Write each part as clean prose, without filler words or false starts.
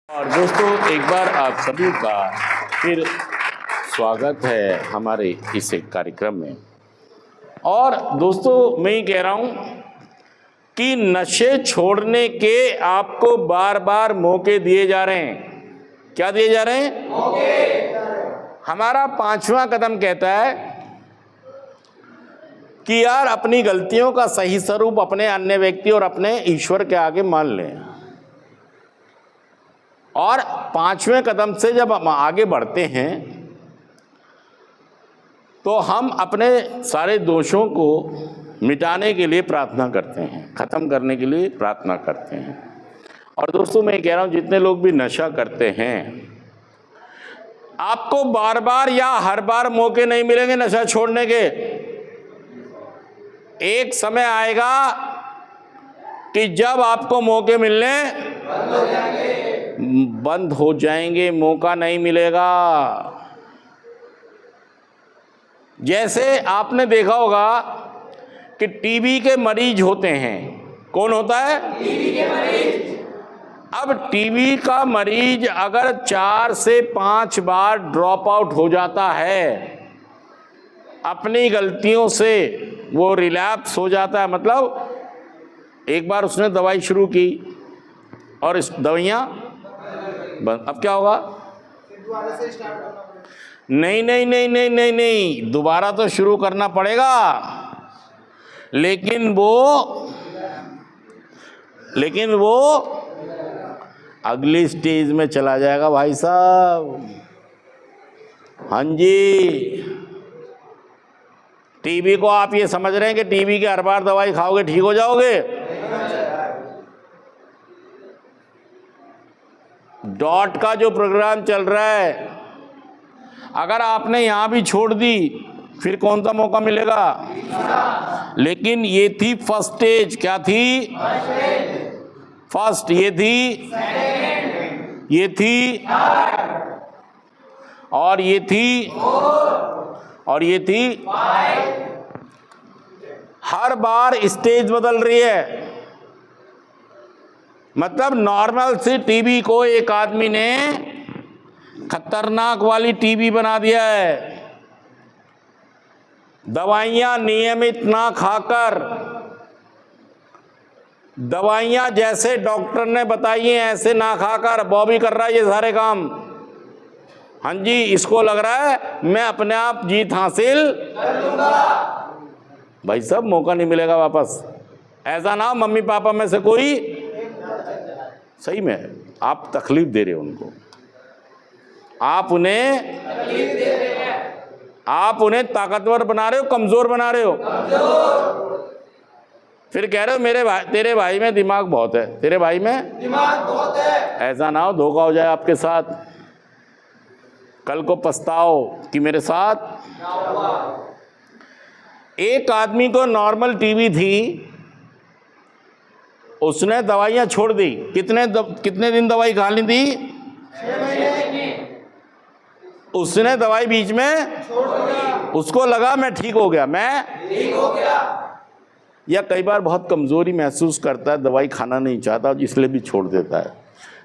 और दोस्तों एक बार आप सभी का फिर स्वागत है हमारे इस एक कार्यक्रम में। और दोस्तों मैं ही कह रहा हूँ कि नशे छोड़ने के आपको बार बार मौके दिए जा रहे हैं। क्या दिए जा रहे हैं? मौके। हमारा 5वां कदम कहता है कि यार अपनी गलतियों का सही स्वरूप अपने अन्य व्यक्ति और अपने ईश्वर के आगे मान लें। और 5वें कदम से जब हम आगे बढ़ते हैं तो हम अपने सारे दोषों को मिटाने के लिए प्रार्थना करते हैं, खत्म करने के लिए प्रार्थना करते हैं। और दोस्तों मैं कह रहा हूं जितने लोग भी नशा करते हैं, आपको बार बार या हर बार मौके नहीं मिलेंगे नशा छोड़ने के। एक समय आएगा कि जब आपको मौके मिलने बंद हो जाएंगे, मौका नहीं मिलेगा। जैसे आपने देखा होगा कि टीबी के मरीज होते हैं। कौन होता है? टीबी के मरीज। अब टीबी का मरीज अगर 4 से 5 बार ड्रॉप आउट हो जाता है अपनी गलतियों से, वो रिलैप्स हो जाता है। मतलब एक बार उसने दवाई शुरू की और इस दवाइयाँ बंद, अब क्या होगा? नहीं नहीं नहीं नहीं नहीं नहीं, दोबारा तो शुरू करना पड़ेगा, लेकिन वो अगली स्टेज में चला जाएगा भाई साहब। हाँ जी, टीबी को आप ये समझ रहे हैं कि टीबी के हर बार दवाई खाओगे ठीक हो जाओगे? डॉट का जो प्रोग्राम चल रहा है, अगर आपने यहां भी छोड़ दी फिर कौन सा मौका मिलेगा? लेकिन ये थी फर्स्ट स्टेज। क्या थी? फर्स्ट। ये थी, ये थी, और ये थी, और ये थी। हर बार स्टेज बदल रही है। मतलब नॉर्मल से टीबी को एक आदमी ने खतरनाक वाली टीबी बना दिया है। दवाइयां नियमित ना खाकर, दवाइयां जैसे डॉक्टर ने बताई हैं ऐसे ना खाकर बॉबी कर रहा है ये सारे काम। हाँ जी, इसको लग रहा है मैं अपने आप जीत हासिल कर लूंगा। भाई साहब मौका नहीं मिलेगा वापस। ऐसा ना मम्मी पापा में से कोई, सही में आप तकलीफ दे रहे हो उनको, आप उन्हें ताकतवर बना रहे हो, कमजोर बना रहे हो। फिर कह रहे हो तेरे भाई में दिमाग बहुत है, तेरे भाई में दिमाग बहुत है। ऐसा ना हो धोखा हो जाए आपके साथ, कल को पछताओ कि मेरे साथ। एक आदमी को नॉर्मल टीबी थी, उसने दवाइयां छोड़ दी। कितने दिन दवाई खानी थी? 6 महीने। उसने दवाई बीच में छोड़ दी। उसको लगा मैं ठीक हो गया, मैं ठीक हो गया। या कई बार बहुत कमजोरी महसूस करता है, दवाई खाना नहीं चाहता इसलिए भी छोड़ देता है,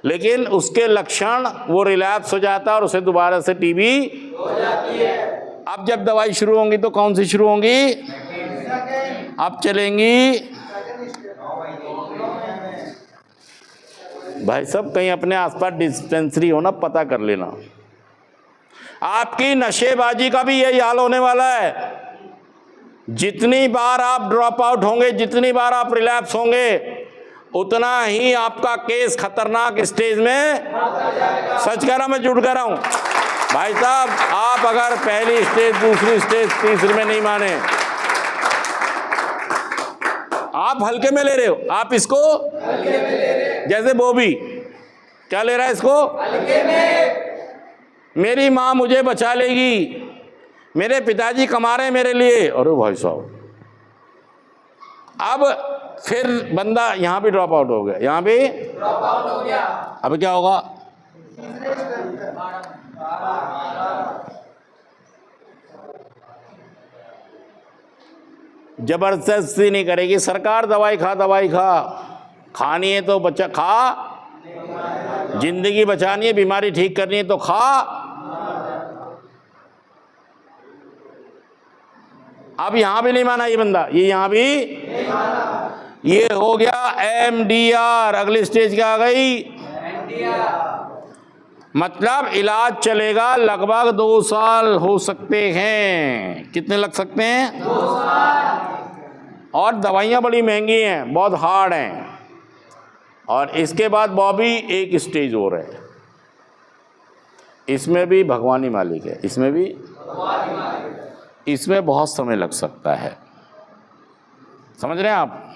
लेकिन उसके लक्षण वो रिलैप्स हो जाता है और उसे दोबारा से टीबी हो जाती है। अब जब दवाई शुरू होंगी तो कौन सी शुरू होंगी? अब चलेंगी भाई सब, कहीं अपने आसपास डिस्पेंसरी हो ना, पता कर लेना। आपकी नशेबाजी का भी यही हाल होने वाला है। जितनी बार आप ड्रॉप आउट होंगे, जितनी बार आप रिलैप्स होंगे, उतना ही आपका केस खतरनाक स्टेज में, सच कह रहा मैं झूठ कह रहा हूं भाई साहब। आप अगर पहली स्टेज, दूसरी स्टेज, तीसरी में नहीं माने, आप हल्के में ले रहे हो। आप इसको हल्के में ले रहे हो। जैसे बॉबी क्या ले रहा है इसको हल्के में। मेरी माँ मुझे बचा लेगी, मेरे पिताजी कमा रहे हैं मेरे लिए। अरे भाई साहब, अब फिर बंदा यहां भी ड्रॉप आउट हो गया, यहां भी ड्रॉप आउट हो गया। अब क्या होगा? जबरदस्ती नहीं करेगी सरकार, दवाई खा, दवाई खा, खानी है तो बच्चा खा, जिंदगी बचानी है, बीमारी ठीक करनी है तो खा। अब यहां भी नहीं माना ये बंदा, ये यहां भी नहीं माना। ये हो गया MDR। अगली स्टेज क्या आ गई? मतलब इलाज चलेगा लगभग 2 साल हो सकते हैं। कितने लग सकते हैं? 2 साल। और दवाइयाँ बड़ी महंगी हैं, बहुत हार्ड हैं। और इसके बाद बॉबी एक स्टेज और है, इसमें भी भगवान ही मालिक है, इसमें भी इसमें बहुत समय लग सकता है। समझ रहे हैं आप?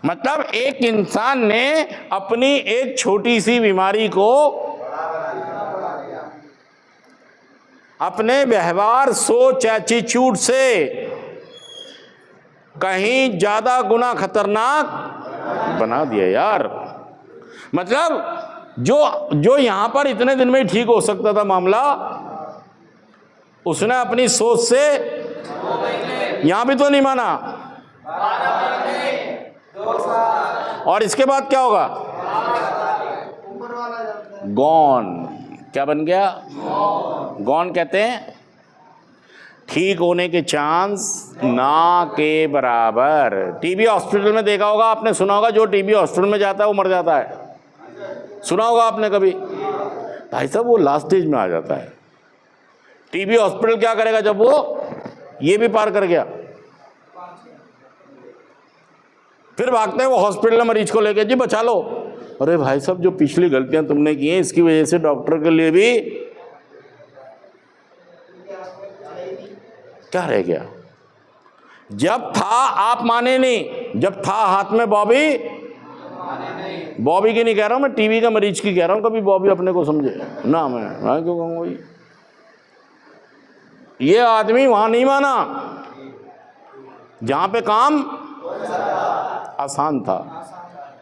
मतलब एक इंसान ने अपनी एक छोटी सी बीमारी को अपने व्यवहार, सोच, एटीट्यूड से कहीं ज्यादा गुना खतरनाक बना दिया यार। मतलब जो यहां पर इतने दिन में ही ठीक हो सकता था मामला, उसने अपनी सोच से यहां भी तो नहीं माना। और इसके बाद क्या होगा? गॉन। क्या बन गया? गॉन कहते हैं ठीक होने के चांस ना के बराबर। टीबी हॉस्पिटल में देखा होगा आपने, सुना होगा, जो टीबी हॉस्पिटल में जाता है वो मर जाता है। सुना होगा आपने कभी? भाई साहब वो लास्ट स्टेज में आ जाता है। टीबी हॉस्पिटल क्या करेगा जब वो ये भी पार कर गया? फिर भागते हैं वो हॉस्पिटल मरीज को लेके, जी बचा लो। अरे भाई साहब जो पिछली गलतियां तुमने की हैं इसकी वजह से डॉक्टर के लिए भी क्या रह गया? जब था आप माने नहीं, जब था हाथ में बॉबी, बॉबी की नहीं कह रहा हूं मैं, टीबी का मरीज की कह रहा हूं। कभी बॉबी अपने को समझे ना, मैं क्यों कहूंगा? ये आदमी वहां नहीं माना जहां पे काम आसान था,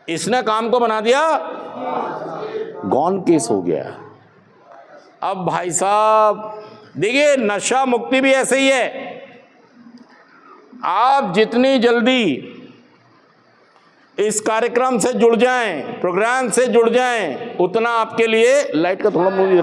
इसने काम को बना दिया गॉन केस हो गया। अब भाई साहब देखिए, नशा मुक्ति भी ऐसे ही है। आप जितनी जल्दी इस कार्यक्रम से जुड़ जाएं, प्रोग्राम से जुड़ जाएं, उतना आपके लिए। लाइट का थोड़ा मूवी